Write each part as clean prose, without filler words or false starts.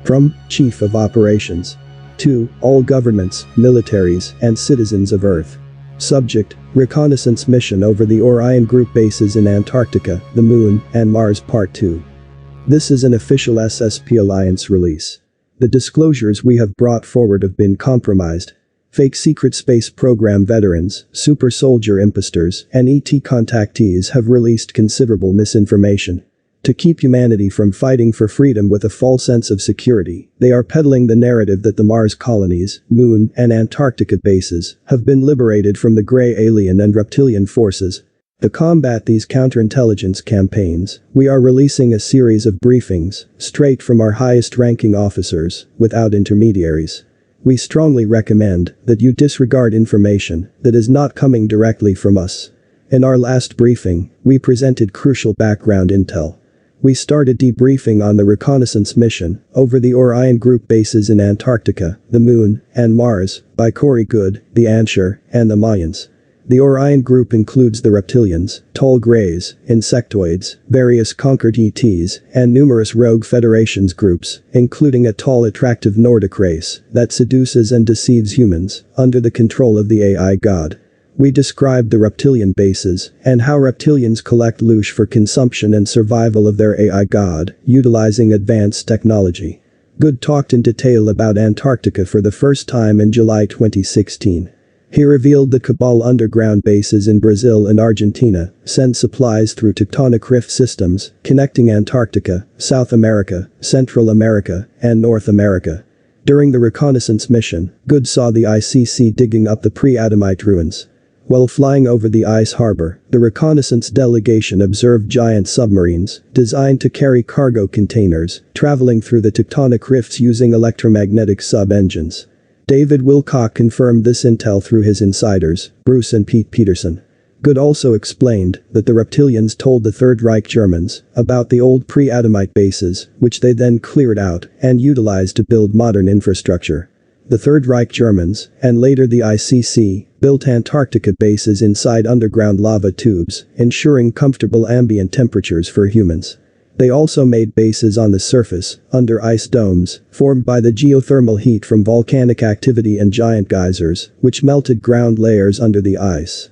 From Chief of Operations to all governments, militaries, and citizens of Earth. Subject: Reconnaissance Mission over the Orion Group bases in Antarctica, the Moon, and Mars Part 2. This is an official SSP Alliance release. The disclosures we have brought forward have been compromised. Fake secret space program veterans, super soldier imposters, and ET contactees have released considerable misinformation. To keep humanity from fighting for freedom with a false sense of security, they are peddling the narrative that the Mars colonies, Moon, and Antarctica bases have been liberated from the gray alien and reptilian forces. To combat these counterintelligence campaigns, we are releasing a series of briefings, straight from our highest-ranking officers, without intermediaries. We strongly recommend that you disregard information that is not coming directly from us. In our last briefing, we presented crucial background intel. We started debriefing on the reconnaissance mission over the Orion Group bases in Antarctica, the Moon, and Mars by Corey Goode, the Ansher, and the Mayans. The Orion Group includes the reptilians, tall greys, insectoids, various conquered ETs, and numerous rogue Federations groups, including a tall attractive Nordic race that seduces and deceives humans under the control of the AI god. We described the reptilian bases and how reptilians collect loosh for consumption and survival of their AI god, utilizing advanced technology. Goode talked in detail about Antarctica for the first time in July 2016. He revealed the Cabal underground bases in Brazil and Argentina send supplies through tectonic rift systems connecting Antarctica, South America, Central America, and North America. During the reconnaissance mission, Goode saw the ICC digging up the pre-Adamite ruins. While flying over the ice harbor, the reconnaissance delegation observed giant submarines designed to carry cargo containers traveling through the tectonic rifts using electromagnetic sub-engines. David Wilcock confirmed this intel through his insiders, Bruce and Pete Peterson. Goode also explained that the reptilians told the Third Reich Germans about the old pre-Adamite bases, which they then cleared out and utilized to build modern infrastructure. The Third Reich Germans, and later the ICC, built Antarctica bases inside underground lava tubes, ensuring comfortable ambient temperatures for humans. They also made bases on the surface, under ice domes, formed by the geothermal heat from volcanic activity and giant geysers, which melted ground layers under the ice.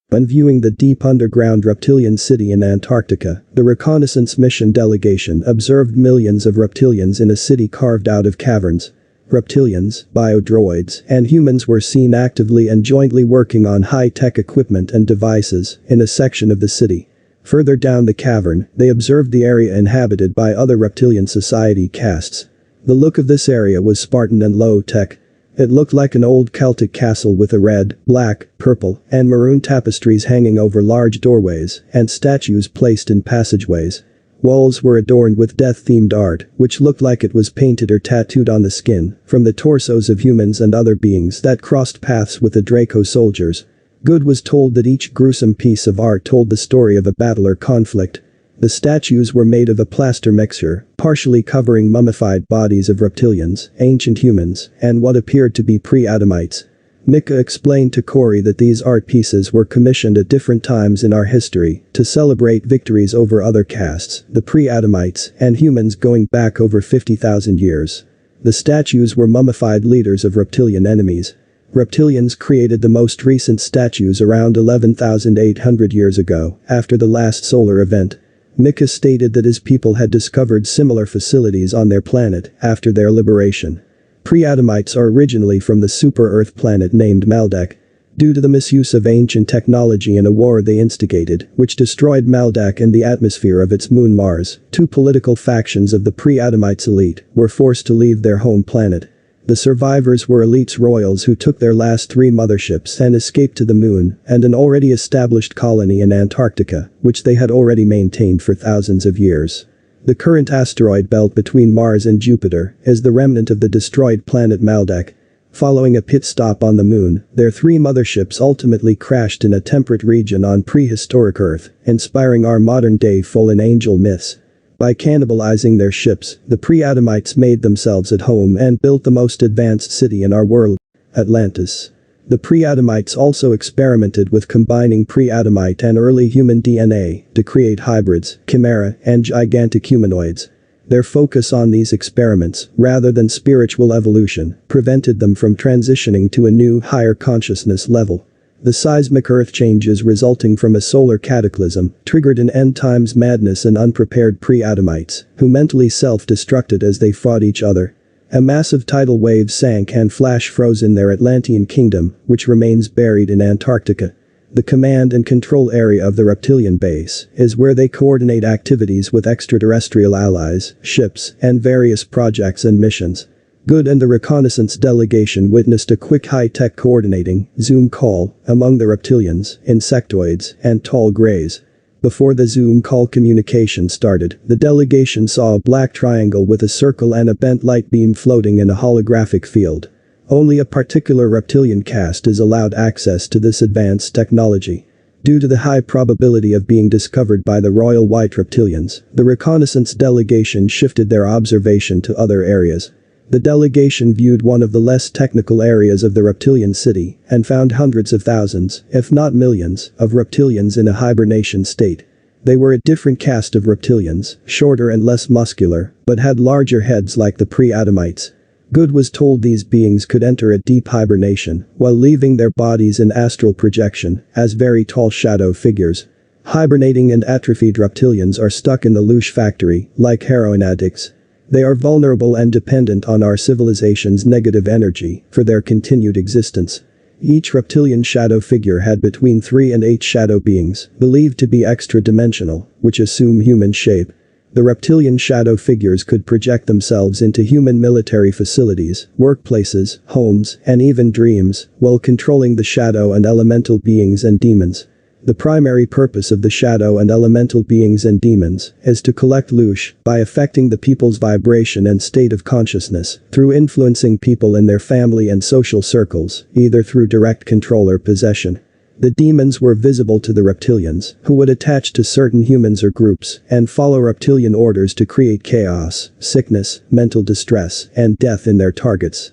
When viewing the deep underground reptilian city in Antarctica, the reconnaissance mission delegation observed millions of reptilians in a city carved out of caverns. Reptilians, biodroids, and humans were seen actively and jointly working on high-tech equipment and devices in a section of the city. Further down the cavern, they observed the area inhabited by other reptilian society castes. The look of this area was Spartan and low-tech. It looked like an old Celtic castle with a red, black, purple, and maroon tapestries hanging over large doorways and statues placed in passageways. Walls were adorned with death-themed art, which looked like it was painted or tattooed on the skin from the torsos of humans and other beings that crossed paths with the Draco soldiers. Goode was told that each gruesome piece of art told the story of a battle or conflict. The statues were made of a plaster mixture, partially covering mummified bodies of reptilians, ancient humans, and what appeared to be pre-Adamites. Mika explained to Corey that these art pieces were commissioned at different times in our history to celebrate victories over other castes, the pre-Adamites, and humans going back over 50,000 years. The statues were mummified leaders of reptilian enemies. Reptilians created the most recent statues around 11,800 years ago, after the last solar event. Mika stated that his people had discovered similar facilities on their planet after their liberation. Pre-Adamites are originally from the super-Earth planet named Maldak. Due to the misuse of ancient technology in a war they instigated, which destroyed Maldak and the atmosphere of its moon Mars, two political factions of the pre-Adamites elite were forced to leave their home planet. The survivors were elites royals who took their last 3 motherships and escaped to the Moon and an already established colony in Antarctica, which they had already maintained for thousands of years. The current asteroid belt between Mars and Jupiter is the remnant of the destroyed planet Maldak. Following a pit stop on the Moon, their 3 motherships ultimately crashed in a temperate region on prehistoric Earth, inspiring our modern-day fallen angel myths. By cannibalizing their ships, the pre-Adamites made themselves at home and built the most advanced city in our world, Atlantis. The pre-Adamites also experimented with combining pre-Adamite and early human DNA to create hybrids, chimera, and gigantic humanoids. Their focus on these experiments, rather than spiritual evolution, prevented them from transitioning to a new, higher consciousness level. The seismic earth changes resulting from a solar cataclysm triggered an end-times madness in unprepared pre-Adamites, who mentally self-destructed as they fought each other. A massive tidal wave sank and flash froze in their Atlantean kingdom, which remains buried in Antarctica. The command and control area of the reptilian base is where they coordinate activities with extraterrestrial allies, ships, and various projects and missions. Good and the reconnaissance delegation witnessed a quick high-tech coordinating Zoom call among the reptilians, insectoids, and tall greys. Before the Zoom call communication started, the delegation saw a black triangle with a circle and a bent light beam floating in a holographic field. Only a particular reptilian caste is allowed access to this advanced technology. Due to the high probability of being discovered by the Royal White Reptilians, the reconnaissance delegation shifted their observation to other areas. The delegation viewed one of the less technical areas of the reptilian city and found hundreds of thousands, if not millions, of reptilians in a hibernation state. They were a different caste of reptilians, shorter and less muscular, but had larger heads like the pre-Adamites. Good was told these beings could enter a deep hibernation while leaving their bodies in astral projection as very tall shadow figures. Hibernating and atrophied reptilians are stuck in the loosh factory, like heroin addicts. They are vulnerable and dependent on our civilization's negative energy for their continued existence. Each reptilian shadow figure had between 3 and 8 shadow beings, believed to be extra-dimensional, which assume human shape. The reptilian shadow figures could project themselves into human military facilities, workplaces, homes, and even dreams, while controlling the shadow and elemental beings and demons. The primary purpose of the shadow and elemental beings and demons is to collect loosh by affecting the people's vibration and state of consciousness through influencing people in their family and social circles, either through direct control or possession. The demons were visible to the reptilians, who would attach to certain humans or groups and follow reptilian orders to create chaos, sickness, mental distress, and death in their targets.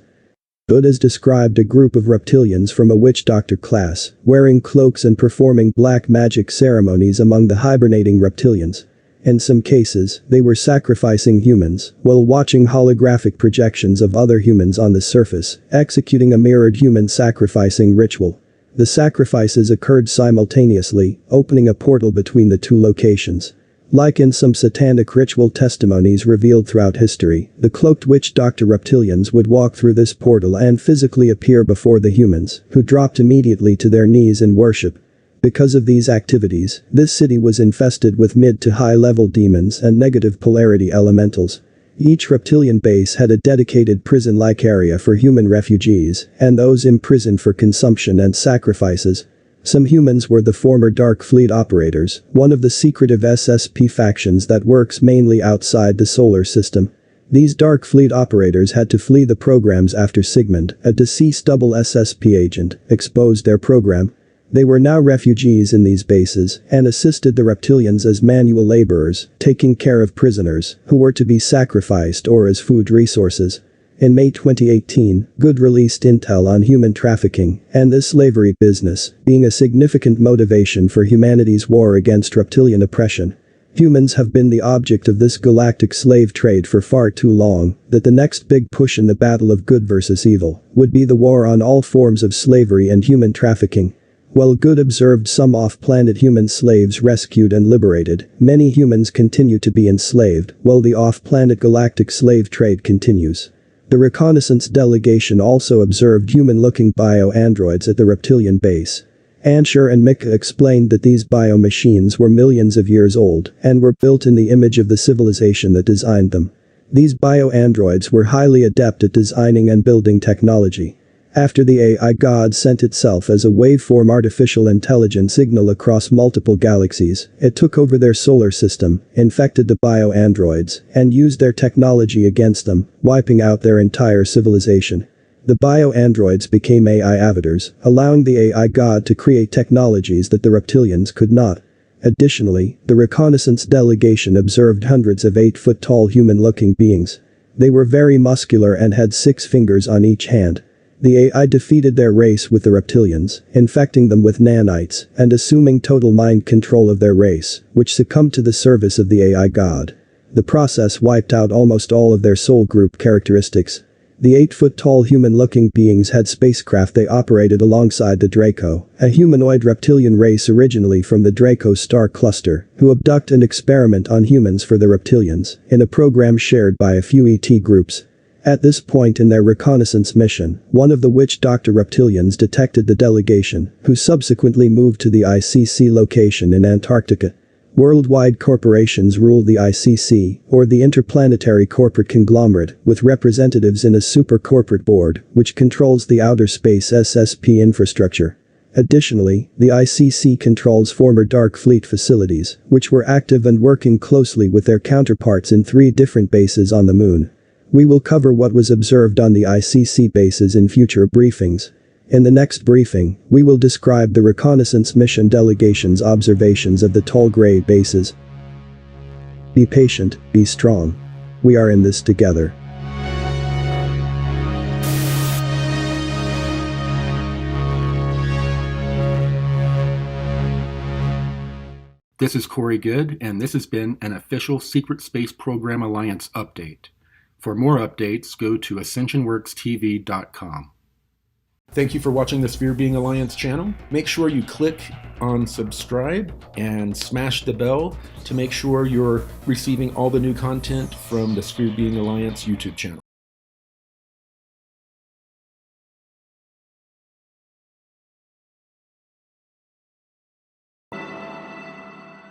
Good has described a group of reptilians from a witch doctor class, wearing cloaks and performing black magic ceremonies among the hibernating reptilians. In some cases, they were sacrificing humans, while watching holographic projections of other humans on the surface, executing a mirrored human sacrificing ritual. The sacrifices occurred simultaneously, opening a portal between the two locations. Like in some satanic ritual testimonies revealed throughout history, the cloaked witch doctor reptilians would walk through this portal and physically appear before the humans, who dropped immediately to their knees in worship. Because of these activities, this city was infested with mid to high-level demons and negative polarity elementals. Each reptilian base had a dedicated prison-like area for human refugees and those imprisoned for consumption and sacrifices. Some humans were the former Dark Fleet operators, one of the secretive SSP factions that works mainly outside the solar system. These Dark Fleet operators had to flee the programs after Sigmund, a deceased double SSP agent, exposed their program. They were now refugees in these bases and assisted the reptilians as manual laborers, taking care of prisoners who were to be sacrificed or as food resources. In May 2018, Good released intel on human trafficking and the slavery business being a significant motivation for humanity's war against reptilian oppression. Humans have been the object of this galactic slave trade for far too long that the next big push in the battle of good versus evil would be the war on all forms of slavery and human trafficking. While Good observed some off-planet human slaves rescued and liberated, many humans continue to be enslaved while the off-planet galactic slave trade continues. The reconnaissance delegation also observed human-looking bio-androids at the reptilian base. Ansher and Mika explained that these bio-machines were millions of years old and were built in the image of the civilization that designed them. These bio-androids were highly adept at designing and building technology. After the AI god sent itself as a waveform artificial intelligence signal across multiple galaxies, it took over their solar system, infected the bio-androids, and used their technology against them, wiping out their entire civilization. The bio-androids became AI avatars, allowing the AI god to create technologies that the reptilians could not. Additionally, the reconnaissance delegation observed hundreds of 8-foot-tall human-looking beings. They were very muscular and had 6 fingers on each hand. The AI defeated their race with the reptilians, infecting them with nanites and assuming total mind control of their race, which succumbed to the service of the AI god. The process wiped out almost all of their soul group characteristics. The 8-foot-tall human-looking beings had spacecraft they operated alongside the Draco, a humanoid reptilian race originally from the Draco star cluster, who abduct and experiment on humans for the reptilians, in a program shared by a few ET groups. At this point in their reconnaissance mission, one of the Witch Doctor reptilians detected the delegation, who subsequently moved to the ICC location in Antarctica. Worldwide corporations rule the ICC, or the Interplanetary Corporate Conglomerate, with representatives in a super corporate board, which controls the outer space SSP infrastructure. Additionally, the ICC controls former Dark Fleet facilities, which were active and working closely with their counterparts in 3 different bases on the Moon. We will cover what was observed on the ICC bases in future briefings. In the next briefing, we will describe the reconnaissance mission delegation's observations of the tall gray bases. Be patient, be strong. We are in this together. This is Corey Good, and this has been an official Secret Space Program Alliance update. For more updates, go to ascensionworkstv.com. Thank you for watching the Sphere Being Alliance channel. Make sure you click on subscribe and smash the bell to make sure you're receiving all the new content from the Sphere Being Alliance YouTube channel.